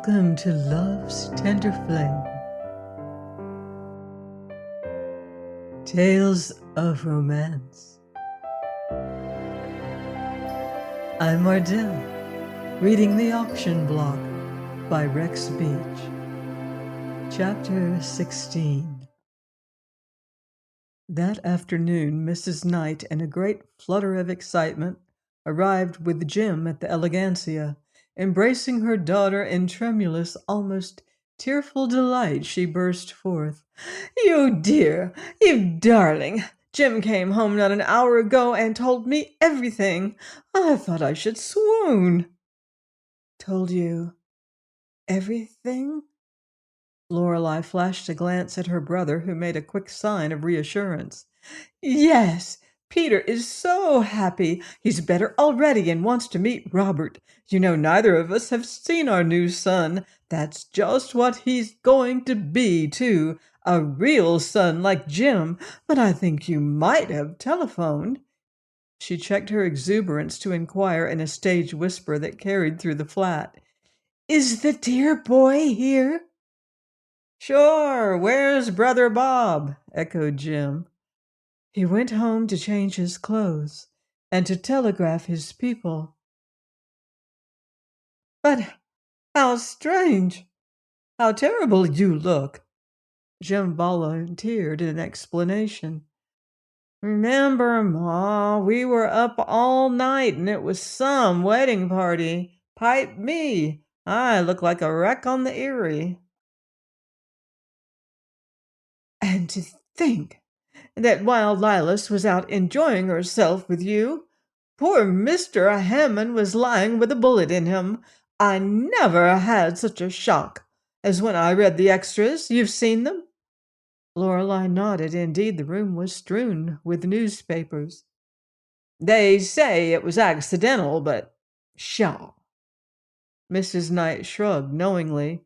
Welcome to Love's Tender Flame. Tales of Romance. I'm Mardell, reading The Auction Block by Rex Beach. Chapter 16. That afternoon, Mrs. Knight, in a great flutter of excitement, arrived with Jim at the Elegancia. Embracing her daughter in tremulous, almost tearful delight, she burst forth. "You dear, you darling! Jim came home not an hour ago and told me everything. I thought I should swoon." "Told you everything?" Lorelei flashed a glance at her brother, who made a quick sign of reassurance. "Yes, Peter is so happy. He's better already and wants to meet Robert. You know, neither of us have seen our new son. That's just what he's going to be, too. A real son like Jim. But I think you might have telephoned." She checked her exuberance to inquire in a stage whisper that carried through the flat. "Is the dear boy here?" "Sure, where's Brother Bob?" echoed Jim. "He went home to change his clothes and to telegraph his people." "But how strange! How terrible you look!" Jim volunteered an explanation. "Remember, Ma, we were up all night and it was some wedding party. Pipe me! I look like a wreck on the Erie." "And to think that while Lilas was out enjoying herself with you, poor Mr. Hammond was lying with a bullet in him. I never had such a shock as when I read the extras. You've seen them?" Lorelei nodded. Indeed, the room was strewn with newspapers. "They say it was accidental, but pshaw." Mrs. Knight shrugged knowingly.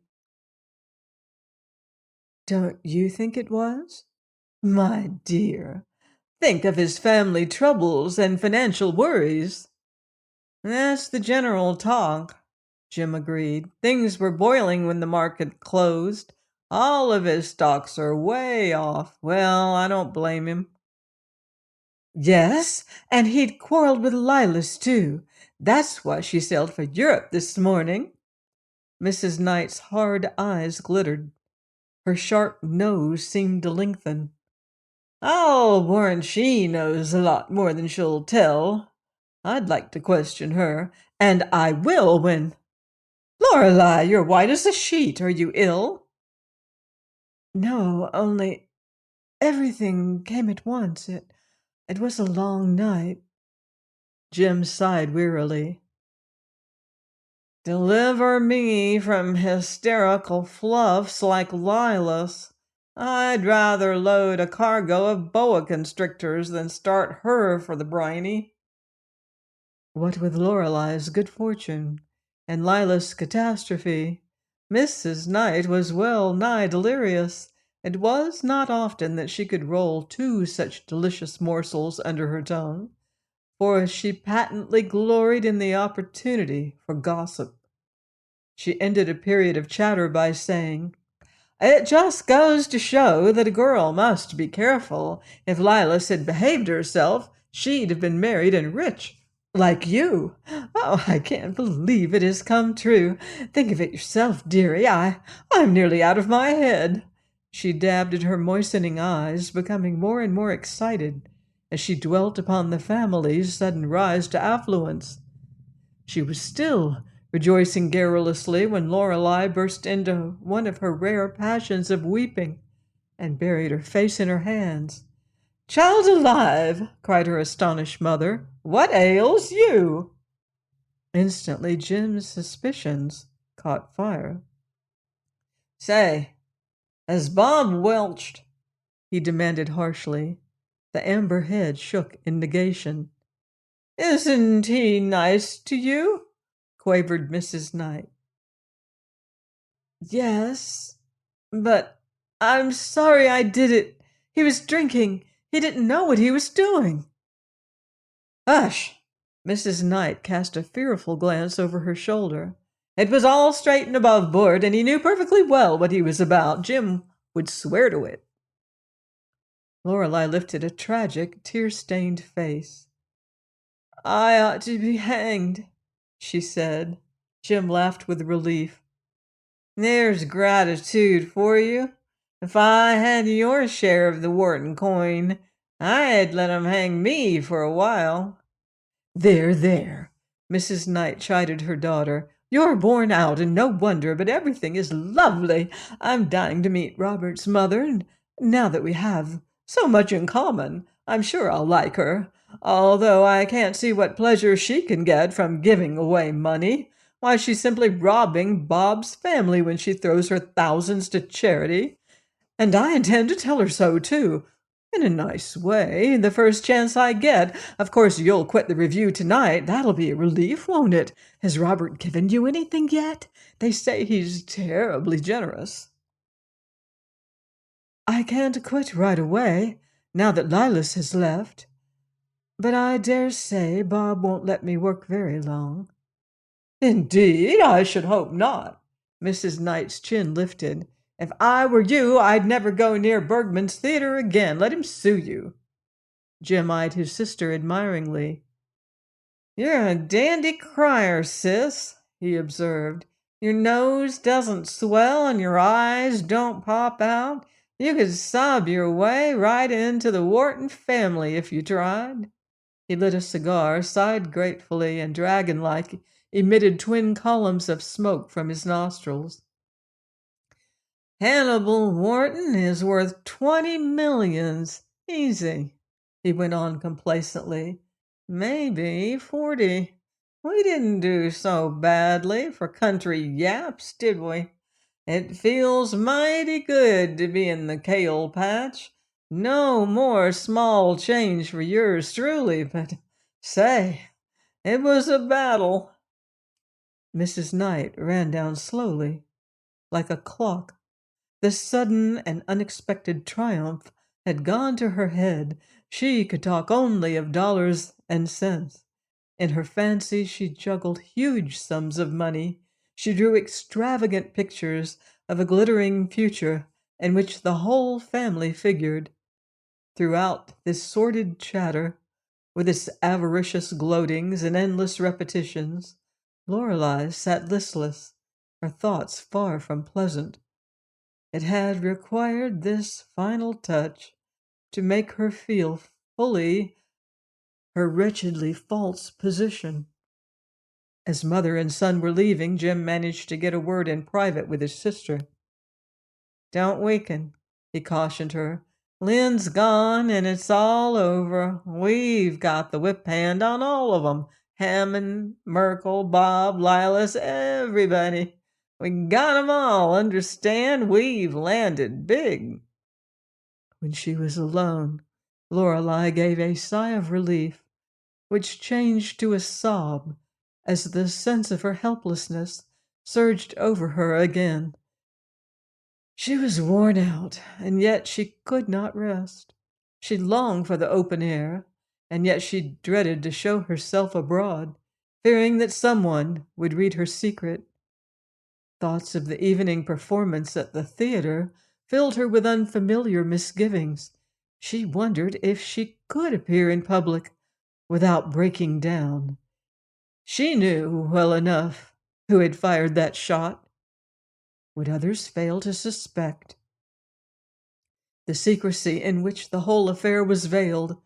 "Don't you think it was?" "My dear, think of his family troubles and financial worries." "That's the general talk," Jim agreed. "Things were boiling when the market closed. All of his stocks are way off. Well, I don't blame him." "Yes, and he'd quarreled with Lilas, too. That's why she sailed for Europe this morning." Mrs. Knight's hard eyes glittered. Her sharp nose seemed to lengthen. "I'll warrant she knows a lot more than she'll tell. I'd like to question her, and I will when—" "Lorelei, you're white as a sheet. Are you ill?" "No, only everything came at once. It was a long night." Jim sighed wearily. "Deliver me from hysterical fluffs like Lilas. I'd rather load a cargo of boa constrictors than start her for the briny." What with Lorelei's good fortune and Lila's catastrophe, Mrs. Knight was well nigh delirious. It was not often that she could roll two such delicious morsels under her tongue, for she patently gloried in the opportunity for gossip. She ended a period of chatter by saying, "It just goes to show that a girl must be careful. If Lilas had behaved herself, she'd have been married and rich, like you. Oh, I can't believe it has come true. Think of it yourself, dearie. I'm nearly out of my head." She dabbed at her moistening eyes, becoming more and more excited as she dwelt upon the family's sudden rise to affluence. She was still rejoicing garrulously when Lorelei burst into one of her rare passions of weeping and buried her face in her hands. "Child alive!" cried her astonished mother. "What ails you?" Instantly Jim's suspicions caught fire. "Say, has Bob welched?" he demanded harshly. The amber head shook in negation. "Isn't he nice to you?" quavered Mrs. Knight. "Yes, but I'm sorry I did it. He was drinking. He didn't know what he was doing." "Hush!" Mrs. Knight cast a fearful glance over her shoulder. It was all straight and above board, and he knew perfectly well what he was about. Jim would swear to it. Lorelei lifted a tragic, tear-stained face. I ought to be hanged, she said. Jim laughed with relief. There's gratitude for you. If I had your share of the Wharton coin, I'd let 'em hang me for a while. There, there, Mrs. Knight chided her daughter. You're worn out, and no wonder, but everything is lovely. I'm dying to meet Robert's mother, and now that we have so much in common, I'm sure I'll like her, although I can't see what pleasure she can get from giving away money. Why, she's simply robbing Bob's family when she throws her thousands to charity. And I intend to tell her so, too. In a nice way, the first chance I get. Of course, you'll quit the review tonight. That'll be a relief, won't it? Has Robert given you anything yet? They say he's terribly generous. I can't quit right away, now that Lilas has left. But I dare say Bob won't let me work very long. Indeed, I should hope not. Mrs. Knight's chin lifted. If I were you, I'd never go near Bergman's theater again. Let him sue you. Jim eyed his sister admiringly. You're a dandy crier, sis, he observed. Your nose doesn't swell and your eyes don't pop out. You could sob your way right into the Wharton family if you tried. He lit a cigar, sighed gratefully, and dragon-like emitted twin columns of smoke from his nostrils. Hannibal Wharton is worth 20 millions. Easy, he went on complacently. Maybe 40. We didn't do so badly for country yaps, did we? It feels mighty good to be in the kale patch. No more small change for yours truly, but say, it was a battle. Mrs. Knight ran down slowly, like a clock. This sudden and unexpected triumph had gone to her head. She could talk only of dollars and cents. In her fancy, she juggled huge sums of money. She drew extravagant pictures of a glittering future in which the whole family figured. Throughout this sordid chatter, with its avaricious gloatings and endless repetitions, Lorelei sat listless, her thoughts far from pleasant. It had required this final touch to make her feel fully her wretchedly false position. As mother and son were leaving, Jim managed to get a word in private with his sister. Don't weaken, he cautioned her. Lynn's gone, and it's all over. We've got the whip hand on all of 'em. Hammond, Merkel, Bob, Lilas, everybody. We got 'em all, understand? We've landed big. When she was alone, Lorelei gave a sigh of relief, which changed to a sob as the sense of her helplessness surged over her again. She was worn out, and yet she could not rest. She longed for the open air, and yet she dreaded to show herself abroad, fearing that someone would read her secret. Thoughts of the evening performance at the theater filled her with unfamiliar misgivings. She wondered if she could appear in public without breaking down. She knew well enough who had fired that shot. Would others fail to suspect? The secrecy in which the whole affair was veiled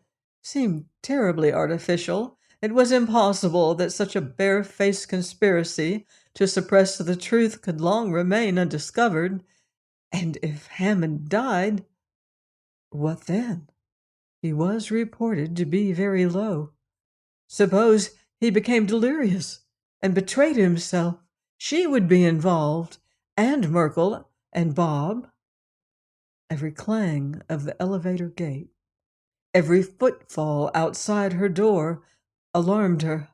seemed terribly artificial. It was impossible that such a barefaced conspiracy to suppress the truth could long remain undiscovered. And if Hammond died, what then? He was reported to be very low. Suppose he became delirious and betrayed himself. She would be involved, and Merkel and Bob. Every clang of the elevator gate, every footfall outside her door alarmed her.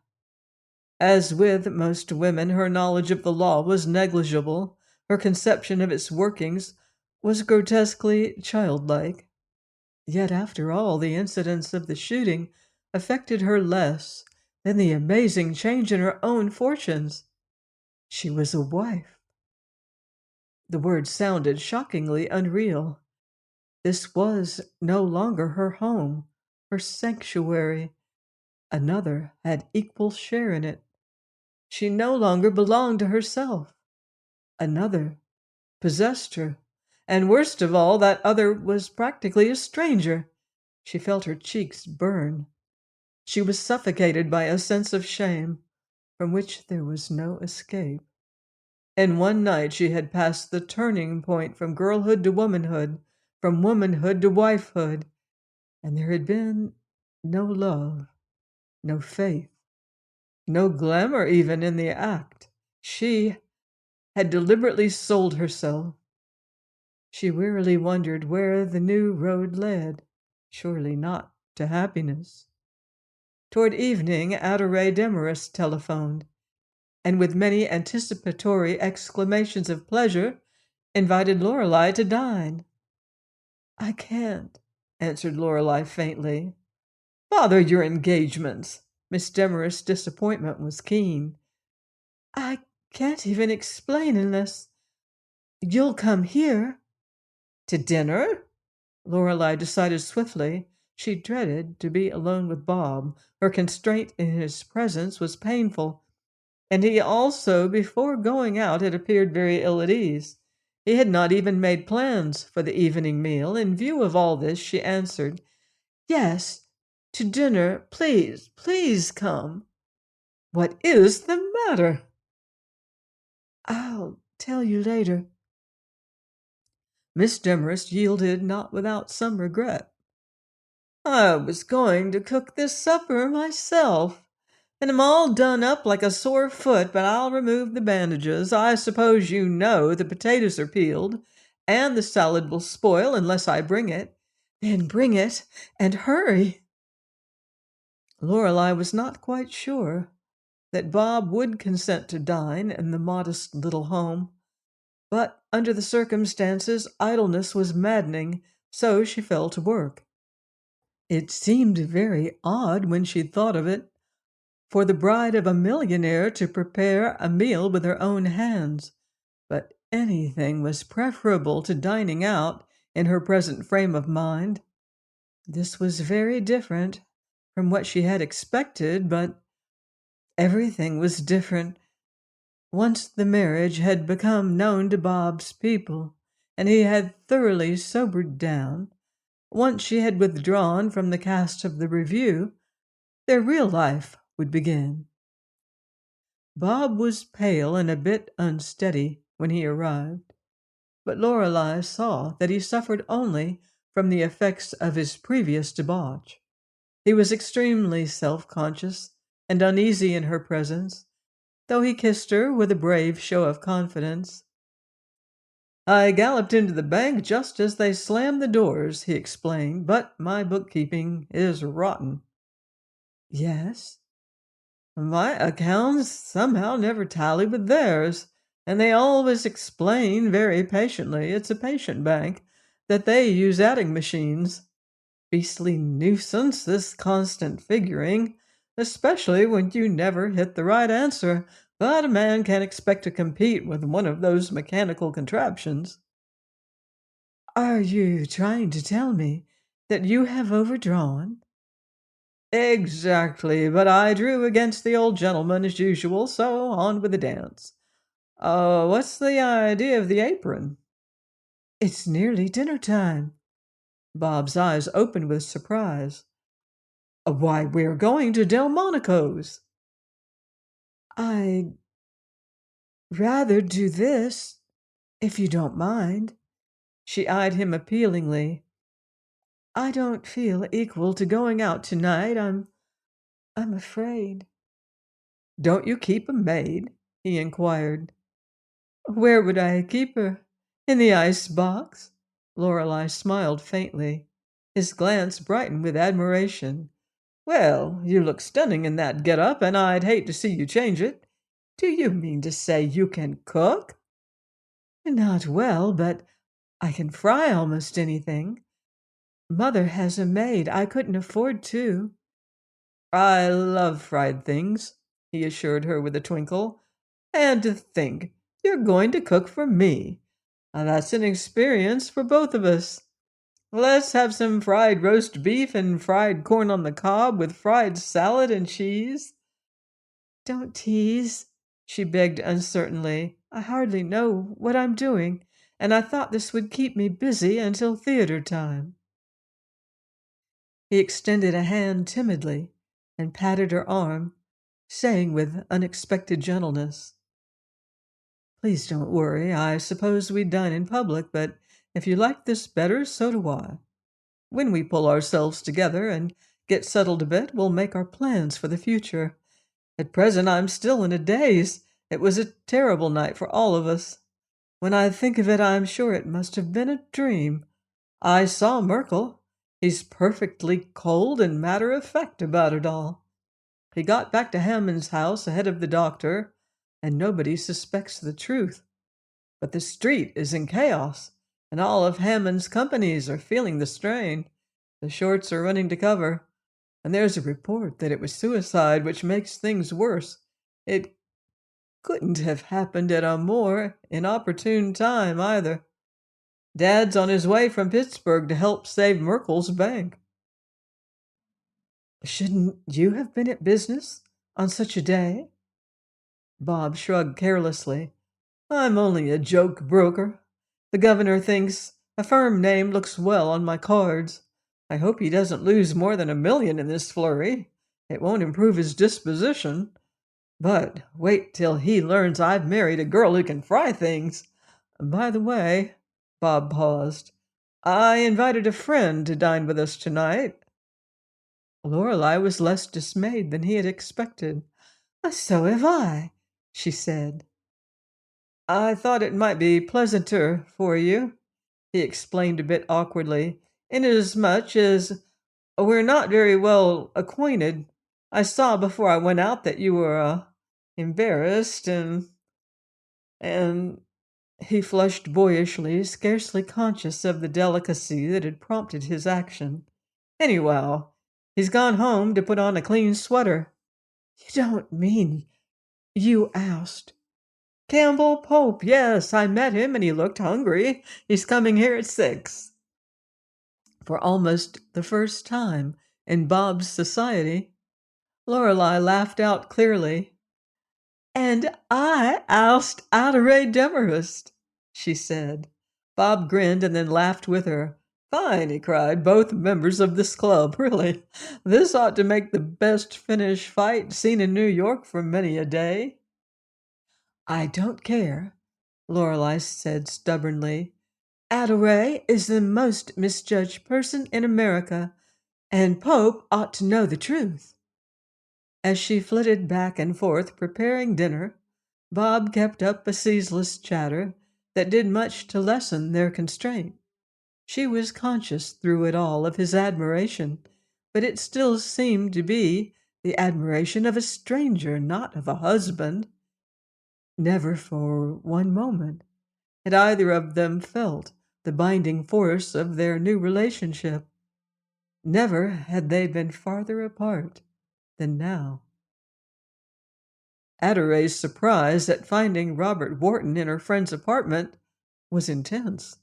As with most women, her knowledge of the law was negligible. Her conception of its workings was grotesquely childlike. Yet, after all, the incidents of the shooting affected her less than the amazing change in her own fortunes. She was a wife. The word sounded shockingly unreal. This was no longer her home, her sanctuary. Another had equal share in it. She no longer belonged to herself. Another possessed her. And worst of all, that other was practically a stranger. She felt her cheeks burn. She was suffocated by a sense of shame from which there was no escape. In one night she had passed the turning point from girlhood to womanhood, from womanhood to wifehood, and there had been no love, no faith, no glamour even in the act. She had deliberately sold herself. She wearily wondered where the new road led. Surely not to happiness. Toward evening, Adore Demarest telephoned, and with many anticipatory exclamations of pleasure, invited Lorelei to dine. "I can't," answered Lorelei faintly. "Bother your engagements." Miss Demarest's disappointment was keen. "I can't even explain unless you'll come here." "To dinner?" Lorelei decided swiftly. She dreaded to be alone with Bob. Her constraint in his presence was painful, and he also, before going out, had appeared very ill at ease. He had not even made plans for the evening meal. In view of all this, she answered, "Yes, to dinner. Please, please come." "What is the matter?" "I'll tell you later." Miss Demarest yielded not without some regret. "I was going to cook this supper myself, and I'm all done up like a sore foot, but I'll remove the bandages. I suppose you know the potatoes are peeled, and the salad will spoil unless I bring it." "Then bring it, and hurry." Lorelei was not quite sure that Bob would consent to dine in the modest little home, but under the circumstances idleness was maddening, so she fell to work. It seemed very odd when she thought of it, for the bride of a millionaire to prepare a meal with her own hands, but anything was preferable to dining out in her present frame of mind. This was very different from what she had expected, but everything was different. Once the marriage had become known to Bob's people, and he had thoroughly sobered down, once she had withdrawn from the cast of the review, their real life would begin. Bob was pale and a bit unsteady when he arrived, but Lorelei saw that he suffered only from the effects of his previous debauch. He was extremely self-conscious and uneasy in her presence, though he kissed her with a brave show of confidence. "I galloped into the bank just as they slammed the doors," he explained, "but my bookkeeping is rotten." "Yes?" "My accounts somehow never tally with theirs, and they always explain very patiently it's a patient bank, that they use adding machines. Beastly nuisance, this constant figuring, especially when you never hit the right answer, but a man can't expect to compete with one of those mechanical contraptions." "Are you trying to tell me that you have overdrawn?" "Exactly, but I drew against the old gentleman as usual, so on with the dance. What's the idea of the apron?" "It's nearly dinner time." Bob's eyes opened with surprise. "Why, we're going to Delmonico's." "I'd rather do this, if you don't mind." She eyed him appealingly. "I don't feel equal to going out tonight. I'm afraid." "Don't you keep a maid?" he inquired. "Where would I keep her? In the ice box?" Lorelei smiled faintly. His glance brightened with admiration. "Well, you look stunning in that get-up, and I'd hate to see you change it. Do you mean to say you can cook?" "Not well, but I can fry almost anything. Mother has a maid. I couldn't afford to." "I love fried things," he assured her with a twinkle. And to think you're going to cook for me. Now, that's an experience for both of us. Let's have some fried roast beef and fried corn on the cob with fried salad and cheese. Don't tease, she begged uncertainly. I hardly know what I'm doing, and I thought this would keep me busy until theater time. He extended a hand timidly and patted her arm, saying with unexpected gentleness, Please don't worry. I suppose we dine in public, but if you like this better, so do I. When we pull ourselves together and get settled a bit, we'll make our plans for the future. At present, I'm still in a daze. It was a terrible night for all of us. When I think of it, I'm sure it must have been a dream. I saw Merkel. He's perfectly cold and matter of fact about it all. He got back to Hammond's house ahead of the doctor, and nobody suspects the truth. But the street is in chaos, and all of Hammond's companies are feeling the strain. The shorts are running to cover, and there's a report that it was suicide, which makes things worse. It couldn't have happened at a more inopportune time, either. Dad's on his way from Pittsburgh to help save Merkel's bank. Shouldn't you have been at business on such a day? Bob shrugged carelessly. I'm only a joke broker. The governor thinks a firm name looks well on my cards. I hope he doesn't lose more than $1 million in this flurry. It won't improve his disposition. But wait till he learns I've married a girl who can fry things. By the way, Bob paused, I invited a friend to dine with us tonight. Lorelei was less dismayed than he had expected. So have I, she said. I thought it might be pleasanter for you, he explained a bit awkwardly, inasmuch as we're not very well acquainted. I saw before I went out that you were embarrassed and he flushed boyishly, scarcely conscious of the delicacy that had prompted his action. Anyhow, he's gone home to put on a clean sweater. You don't mean you asked? Campbell Pope, yes, I met him and he looked hungry. He's coming here at 6. For almost the first time in Bob's society, Lorelei laughed out clearly. And I asked Ray Demarest, she said. Bob grinned and then laughed with her. Fine, he cried, both members of this club, really. This ought to make the best finish fight seen in New York for many a day. I don't care, Lorelei said stubbornly. Ray is the most misjudged person in America, and Pope ought to know the truth. As she flitted back and forth preparing dinner, Bob kept up a ceaseless chatter that did much to lessen their constraint. She was conscious through it all of his admiration, but it still seemed to be the admiration of a stranger, not of a husband. Never for one moment had either of them felt the binding force of their new relationship. Never had they been farther apart than now. Ray's surprise at finding Robert Wharton in her friend's apartment was intense.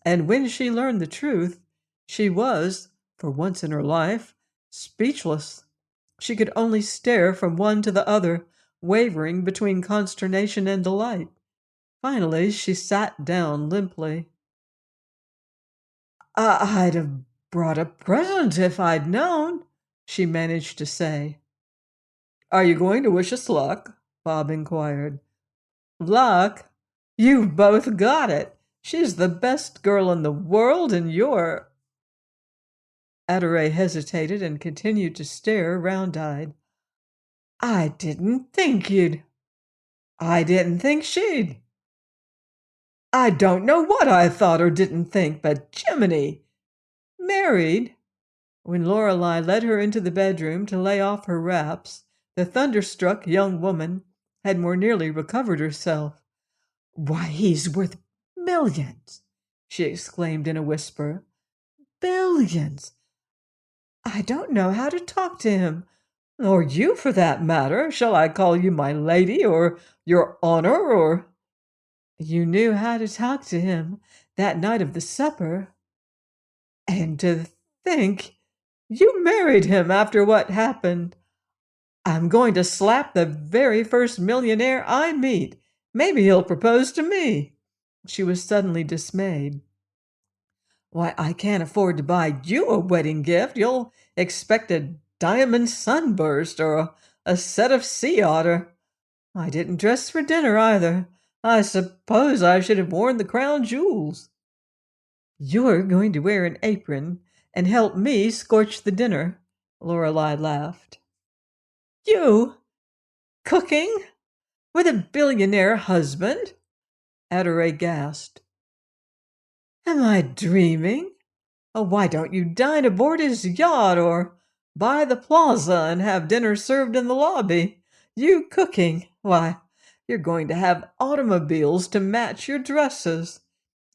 And when she learned the truth, she was, for once in her life, speechless. She could only stare from one to the other, wavering between consternation and delight. Finally, she sat down limply. I'd have brought a present if I'd known, she managed to say. Are you going to wish us luck? Bob inquired. Luck? You've both got it. She's the best girl in the world, and you're... Ray hesitated and continued to stare round-eyed. I didn't think you'd... I didn't think she'd... I don't know what I thought or didn't think, but Jiminy! Married? When Lorelei led her into the bedroom to lay off her wraps, the thunderstruck young woman had more nearly recovered herself. Why, he's worth millions, she exclaimed in a whisper. Billions! I don't know how to talk to him. Or you, for that matter. Shall I call you my lady, or your honor, or—" "You knew how to talk to him that night of the supper. And to think you married him after what happened. I'm going to slap the very first millionaire I meet. Maybe he'll propose to me." She was suddenly dismayed. "Why, I can't afford to buy you a wedding gift. You'll expect a diamond sunburst or a set of sea otter. I didn't dress for dinner either. I suppose I should have worn the crown jewels." "You're going to wear an apron and help me scorch the dinner," Lorelei laughed. "You cooking with a billionaire husband?" Adore gasped. "Am I dreaming? Oh, why don't you dine aboard his yacht or buy the plaza and have dinner served in the lobby? You cooking? Why, you're going to have automobiles to match your dresses,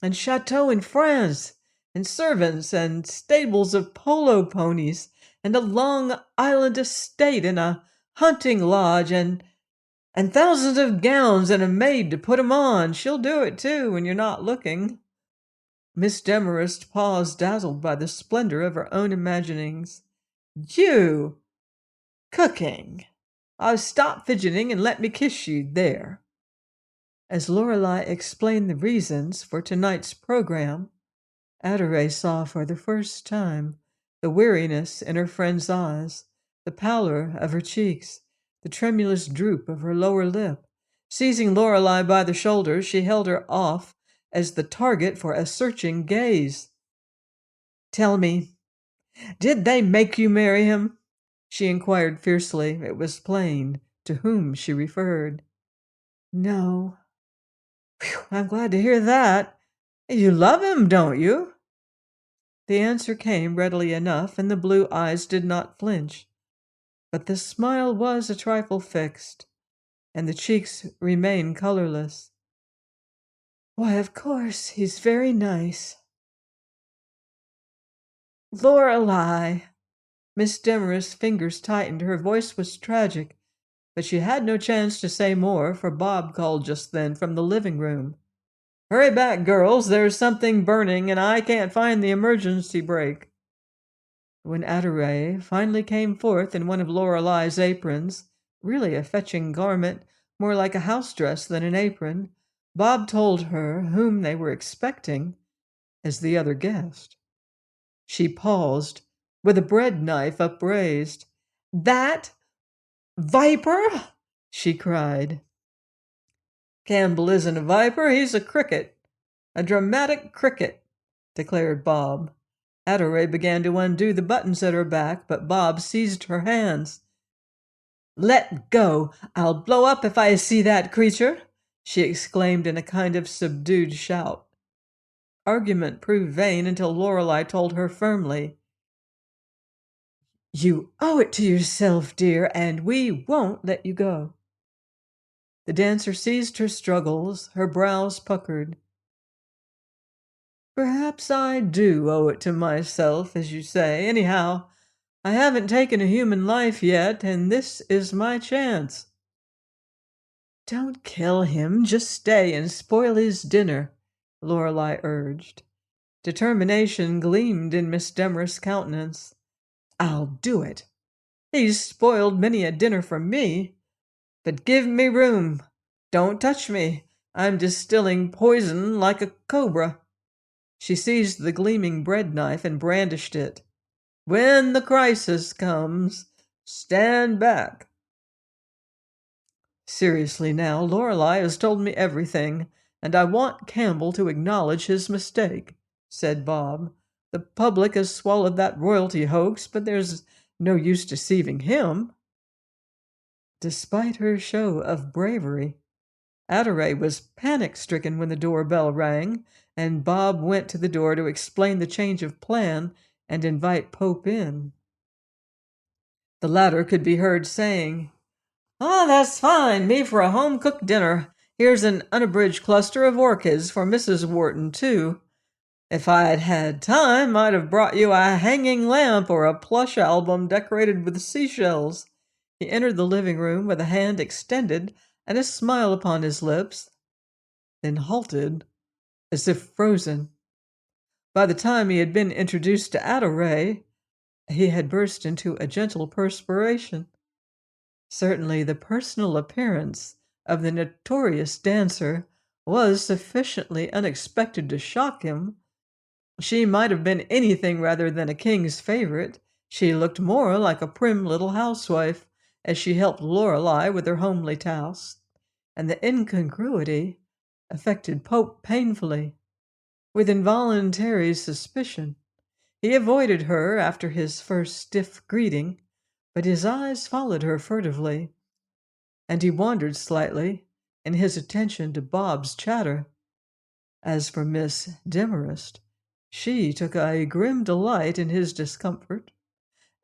and chateaux in France, and servants, and stables of polo ponies, and a Long Island estate, and a hunting lodge, and thousands of gowns, and a maid to put 'em on. She'll do it, too, when you're not looking." Miss Demarest paused, dazzled by the splendor of her own imaginings. "You cooking! Oh, stop fidgeting and let me kiss you there." As Lorelei explained the reasons for tonight's program, Adore saw for the first time the weariness in her friend's eyes, the pallor of her cheeks, the tremulous droop of her lower lip. Seizing Lorelei by the shoulders, she held her off as the target for a searching gaze. "Tell me, did they make you marry him?" she inquired fiercely. It was plain to whom she referred. "No." "Phew, I'm glad to hear that. You love him, don't you?" The answer came readily enough, and the blue eyes did not flinch. But the smile was a trifle fixed, and the cheeks remained colorless. "Why, of course, he's very nice." "Lorelei!" Miss Demarest's fingers tightened. Her voice was tragic, but she had no chance to say more, for Bob called just then from the living room. "Hurry back, girls. There's something burning, and I can't find the emergency brake." When Adore finally came forth in one of Lorelei's aprons, really a fetching garment, more like a house dress than an apron, Bob told her whom they were expecting as the other guest. She paused, with a bread knife upraised. "That viper!" she cried. "Campbell isn't a viper, he's a cricket, a dramatic cricket," declared Bob. Adore began to undo the buttons at her back, but Bob seized her hands. "Let go! I'll blow up if I see that creature!" she exclaimed in a kind of subdued shout. Argument proved vain until Lorelei told her firmly, "You owe it to yourself, dear, and we won't let you go." The dancer ceased her struggles, her brows puckered. "Perhaps I do owe it to myself, as you say. Anyhow, I haven't taken a human life yet, and this is my chance." "Don't kill him. Just stay and spoil his dinner," Lorelei urged. Determination gleamed in Miss Demarest's countenance. "I'll do it. He's spoiled many a dinner for me. But give me room. Don't touch me. I'm distilling poison like a cobra." She seized the gleaming bread knife and brandished it. "When the crisis comes, stand back." "Seriously now, Lorelei has told me everything, and I want Campbell to acknowledge his mistake," said Bob. "The public has swallowed that royalty hoax, but there's no use deceiving him." Despite her show of bravery, Adore was panic-stricken when the doorbell rang, and Bob went to the door to explain the change of plan and invite Pope in. The latter could be heard saying, "Ah, that's fine. Me for a home-cooked dinner. Here's an unabridged cluster of orchids for Mrs. Wharton, too. If I'd had time, I'd have brought you a hanging lamp or a plush album decorated with seashells. He entered the living room with a hand extended and a smile upon his lips, then halted as if frozen. By the time he had been introduced to Adelaide, he had burst into a gentle perspiration. Certainly, the personal appearance of the notorious dancer was sufficiently unexpected to shock him. She might have been anything rather than a king's favorite. She looked more like a prim little housewife as she helped Lorelei with her homely tasks, and the incongruity affected Pope painfully. With involuntary suspicion, he avoided her after his first stiff greeting, but his eyes followed her furtively, and he wandered slightly in his attention to Bob's chatter. As for Miss Demarest, she took a grim delight in his discomfort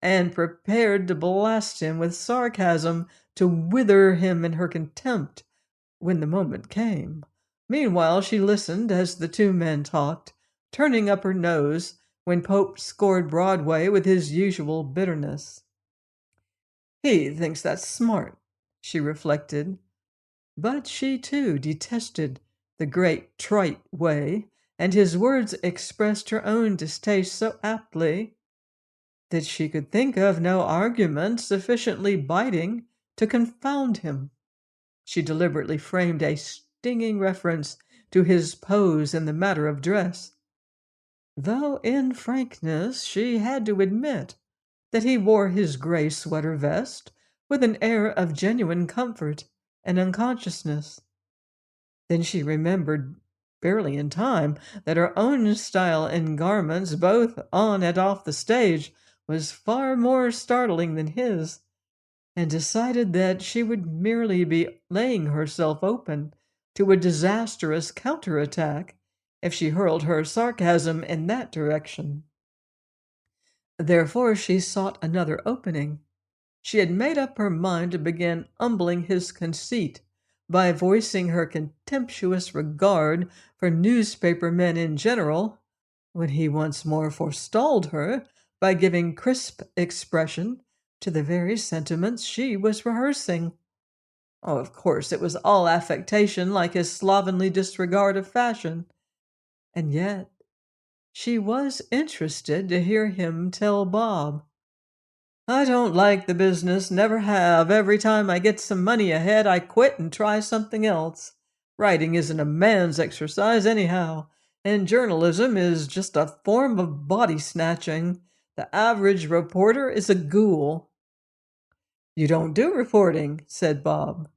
and prepared to blast him with sarcasm to wither him in her contempt when the moment came. Meanwhile, she listened as the two men talked, turning up her nose when Pope scored Broadway with his usual bitterness. He thinks that's smart, she reflected, but she too detested the great trite way, and his words expressed her own distaste so aptly that she could think of no argument sufficiently biting to confound him. She deliberately framed a stinging reference to his pose in the matter of dress, though in frankness she had to admit that he wore his gray sweater vest with an air of genuine comfort and unconsciousness. Then she remembered, barely in time, that her own style in garments, both on and off the stage, was far more startling than his, and decided that she would merely be laying herself open to a disastrous counterattack if she hurled her sarcasm in that direction. Therefore, she sought another opening. She had made up her mind to begin humbling his conceit by voicing her contemptuous regard for newspaper men in general, when he once more forestalled her by giving crisp expression to the very sentiments she was rehearsing. Oh, of course, it was all affectation, like his slovenly disregard of fashion. And yet, she was interested to hear him tell Bob, "I don't like the business, never have. Every time I get some money ahead, I quit and try something else. Writing isn't a man's exercise, anyhow, and journalism is just a form of body snatching. The average reporter is a ghoul." "You don't do reporting," said Bob.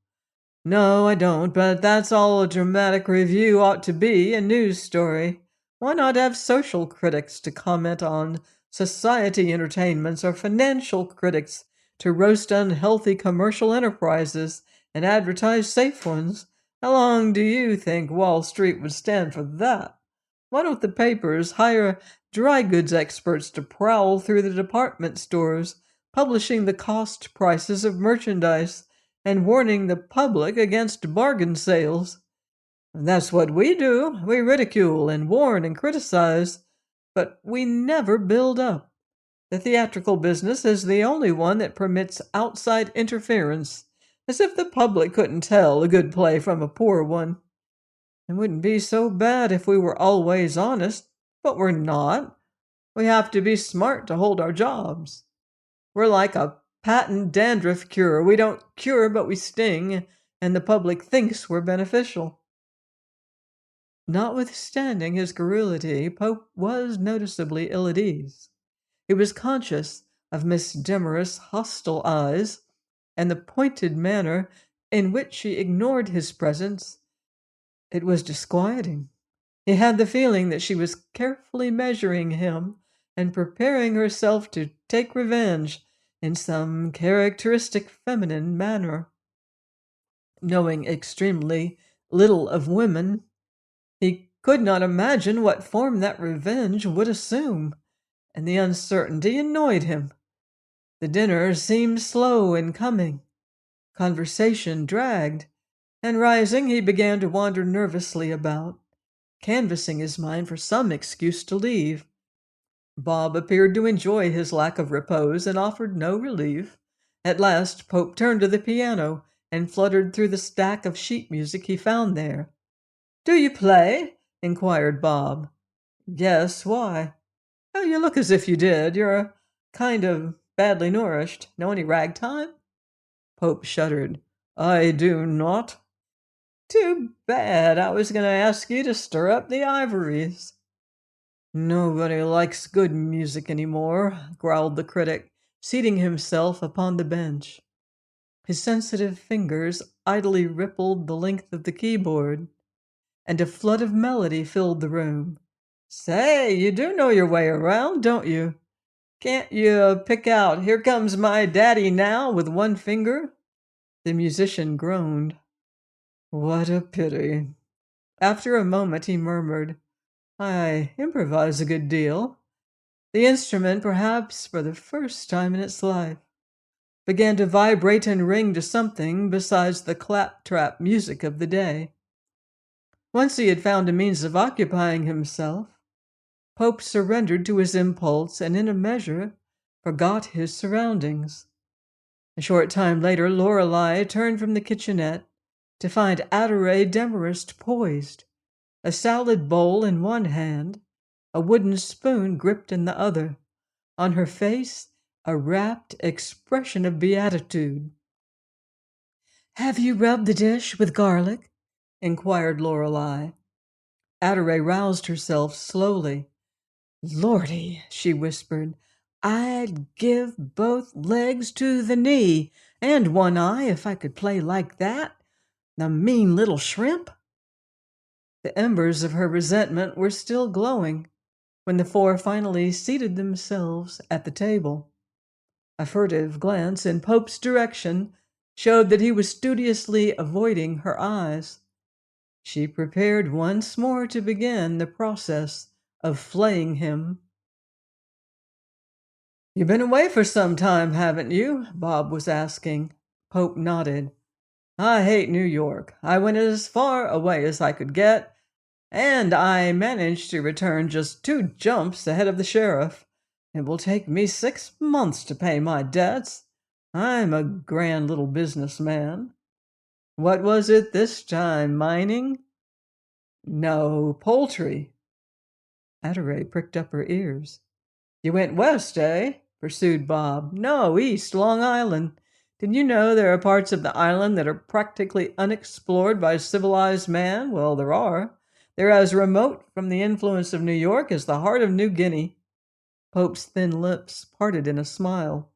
"No, I don't, but that's all a dramatic review ought to be, a news story. Why not have social critics to comment on society entertainments or financial critics to roast unhealthy commercial enterprises and advertise safe ones? How long do you think Wall Street would stand for that? Why don't the papers hire dry goods experts to prowl through the department stores, publishing the cost prices of merchandise and warning the public against bargain sales? And that's what we do. We ridicule and warn and criticize, but we never build up. The theatrical business is the only one that permits outside interference, as if the public couldn't tell a good play from a poor one. It wouldn't be so bad if we were always honest, but we're not. We have to be smart to hold our jobs. We're like a patent dandruff cure. We don't cure, but we sting, and the public thinks we're beneficial." Notwithstanding his garrulity, Pope was noticeably ill at ease. He was conscious of Miss Demarest's hostile eyes, and the pointed manner in which she ignored his presence. It was disquieting. He had the feeling that she was carefully measuring him and preparing herself to take revenge in some characteristic feminine manner. Knowing extremely little of women, he could not imagine what form that revenge would assume, and the uncertainty annoyed him. The dinner seemed slow in coming. Conversation dragged, and rising, he began to wander nervously about, canvassing his mind for some excuse to leave. Bob appeared to enjoy his lack of repose and offered no relief, At last Pope turned to the piano and fluttered through the stack of sheet music he found there. "Do you play?" inquired Bob. "Yes, why?" "Oh, you look as if you did. You're kind of badly nourished. Know any ragtime?" Pope shuddered. "I do not." "Too bad. I was going to ask you to stir up the ivories." "Nobody likes good music any more," growled the critic, seating himself upon the bench. His sensitive fingers idly rippled the length of the keyboard, and a flood of melody filled the room. "Say, you do know your way around, don't you? Can't you pick out 'Here Comes My Daddy Now' with one finger?" The musician groaned. "What a pity." After a moment he murmured, "I improvise a good deal." The instrument, perhaps for the first time in its life, began to vibrate and ring to something besides the claptrap music of the day. Once he had found a means of occupying himself, Pope surrendered to his impulse and in a measure forgot his surroundings. A short time later Lorelei turned from the kitchenette to find Adore Demarest poised, a salad bowl in one hand, a wooden spoon gripped in the other, on her face a rapt expression of beatitude. "Have you rubbed the dish with garlic?" inquired Lorelei. Adore roused herself slowly. "Lordy," she whispered, "I'd give both legs to the knee and one eye if I could play like that. The mean little shrimp!" The embers of her resentment were still glowing when the four finally seated themselves at the table. A furtive glance in Pope's direction showed that he was studiously avoiding her eyes. She prepared once more to begin the process of flaying him. "You've been away for some time, haven't you?" Bob was asking. Pope nodded. "I hate New York. I went as far away as I could get, and I managed to return just 2 jumps ahead of the sheriff. It will take me 6 months to pay my debts. I'm a grand little businessman." "What was it this time? Mining?" "No, poultry." Adore pricked up her ears. "You went west, eh?" pursued Bob. "No, east, Long Island. Did you know there are parts of the island that are practically unexplored by civilized man? Well, there are. They're as remote from the influence of New York as the heart of New Guinea." Pope's thin lips parted in a smile.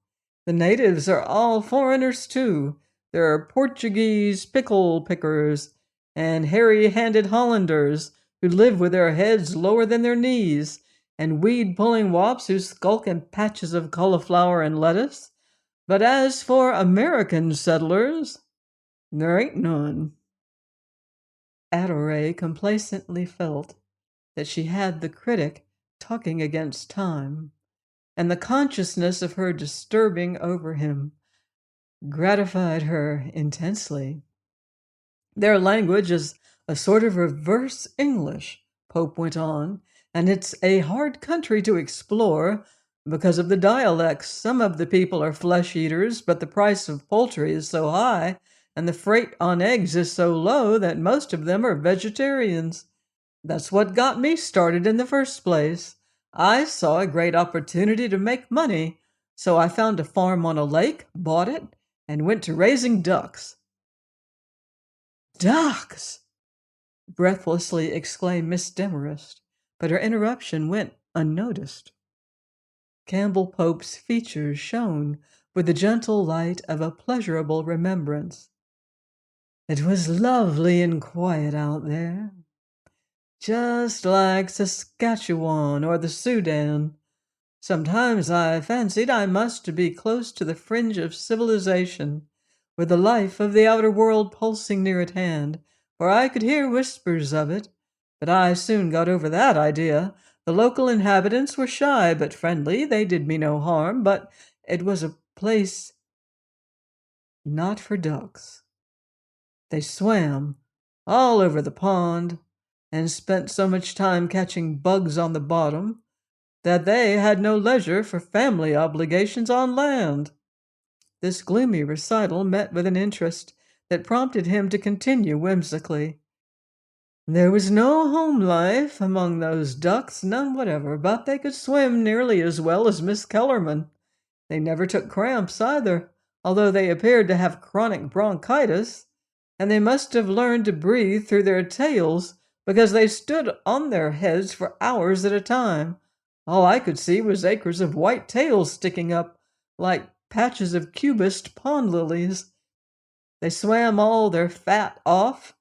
"The natives are all foreigners, too. There are Portuguese pickle pickers and hairy-handed Hollanders who live with their heads lower than their knees, and weed-pulling wops who skulk in patches of cauliflower and lettuce. But as for American settlers, there ain't none." Adore complacently felt that she had the critic talking against time, and the consciousness of her disturbing over him gratified her intensely. "Their language is a sort of reverse English," Pope went on, "and it's a hard country to explore because of the dialects. Some of the people are flesh eaters, but the price of poultry is so high and the freight on eggs is so low that most of them are vegetarians. That's what got me started in the first place. I saw a great opportunity to make money, so I found a farm on a lake, bought it, and went to raising ducks." "Ducks!" breathlessly exclaimed Miss Demarest, but her interruption went unnoticed. Campbell Pope's features shone with the gentle light of a pleasurable remembrance. "It was lovely and quiet out there, just like Saskatchewan or the Sudan. Sometimes I fancied I must be close to the fringe of civilization, with the life of the outer world pulsing near at hand, for I could hear whispers of it. But I soon got over that idea. The local inhabitants were shy but friendly. They did me no harm, but it was a place not for ducks. They swam all over the pond and spent so much time catching bugs on the bottom that they had no leisure for family obligations on land." This gloomy recital met with an interest that prompted him to continue whimsically. There was no home life among those ducks, none whatever, but they could swim nearly as well as Miss Kellerman. They never took cramps either, although they appeared to have chronic bronchitis, and they must have learned to breathe through their tails because they stood on their heads for hours at a time. All I could see was acres of white tails sticking up like patches of cubist pond lilies. They swam all their fat off,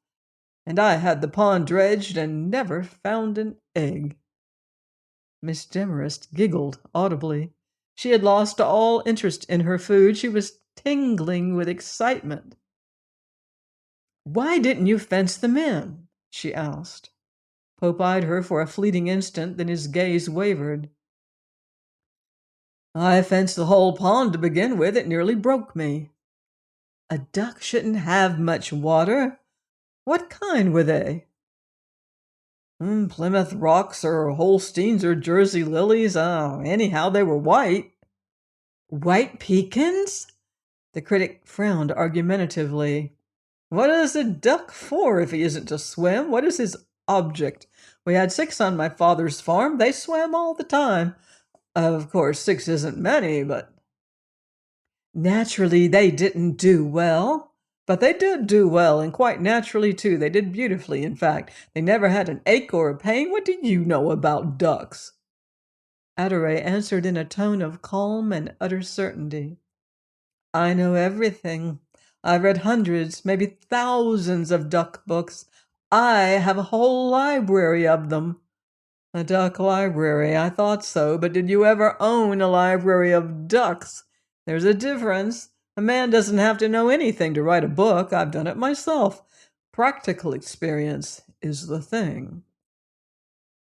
and I had the pond dredged and never found an egg. Miss Demarest giggled audibly. She had lost all interest in her food. She was tingling with excitement. "Why didn't you fence them in?" she asked. Pope eyed her for a fleeting instant, then his gaze wavered. "I fenced the whole pond to begin with. It nearly broke me." "A duck shouldn't have much water. What kind were they?" Plymouth Rocks or Holsteins or Jersey Lilies. Anyhow, they were white." "White pecans?" The critic frowned argumentatively. "What is a duck for if he isn't to swim? What is his object? We had 6 on my father's farm. They swam all the time. Of course, 6 isn't many, but—" "Naturally, they didn't do well." "But they did do well, and quite naturally, too. They did beautifully, in fact. They never had an ache or a pain. What do you know about ducks?" Adore answered in a tone of calm and utter certainty. "I know everything. I've read hundreds, maybe thousands of duck books. I have a whole library of them." "A duck library. I thought so. But did you ever own a library of ducks? There's a difference. A man doesn't have to know anything to write a book. I've done it myself. Practical experience is the thing."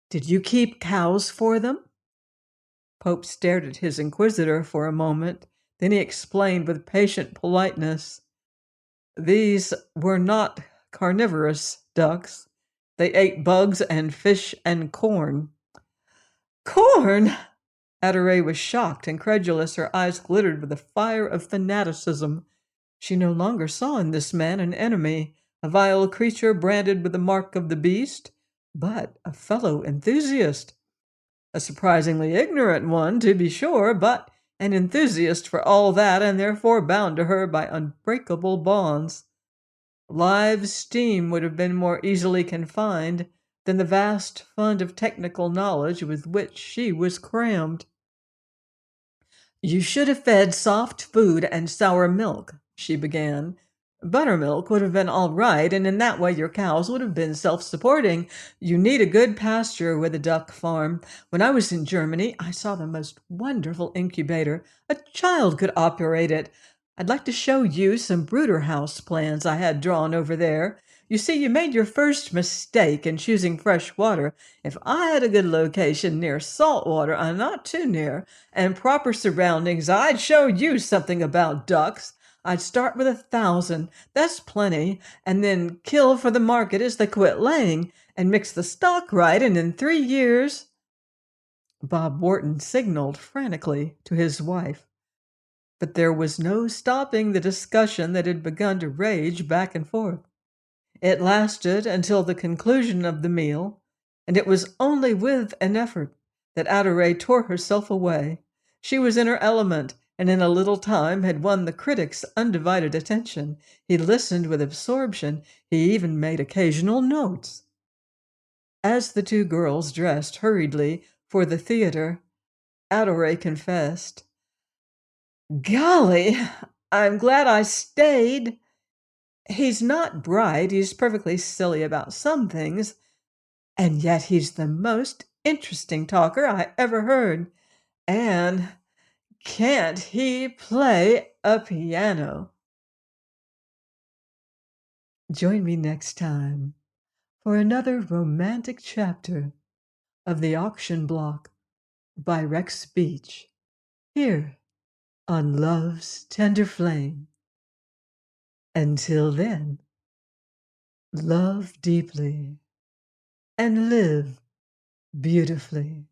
"Did you keep cows for them?" Pope stared at his inquisitor for a moment. Then he explained with patient politeness. "These were not carnivorous ducks. They ate bugs and fish and corn." "Corn!" Adore was shocked and credulous. Her eyes glittered with the fire of fanaticism. She no longer saw in this man an enemy, a vile creature branded with the mark of the beast, but a fellow enthusiast. A surprisingly ignorant one, to be sure, but an enthusiast for all that, and therefore bound to her by unbreakable bonds. Live steam would have been more easily confined than the vast fund of technical knowledge with which she was crammed. "You should have fed soft food and sour milk," she began. "Buttermilk would have been all right, and in that way your cows would have been self-supporting. You need a good pasture with a duck farm. When I was in Germany, I saw the most wonderful incubator. A child could operate it. I'd like to show you some brooder house plans I had drawn over there. You see, you made your first mistake in choosing fresh water. If I had a good location near salt water, not too near, and proper surroundings, I'd show you something about ducks. I'd start with 1,000. That's plenty. And then kill for the market as they quit laying, and mix the stock right, and in 3 years—" Bob Wharton signaled frantically to his wife. But there was no stopping the discussion that had begun to rage back and forth. It lasted until the conclusion of the meal, and it was only with an effort that Adore tore herself away. She was in her element, and in a little time had won the critic's undivided attention. He listened with absorption. He even made occasional notes. As the 2 girls dressed hurriedly for the theater, Adore confessed, "Golly, I'm glad I stayed. He's not bright. He's perfectly silly about some things. And yet he's the most interesting talker I ever heard. And can't he play a piano?" Join me next time for another romantic chapter of The Auction Block by Rex Beach, here on Love's Tender Flame. Until then, love deeply and live beautifully.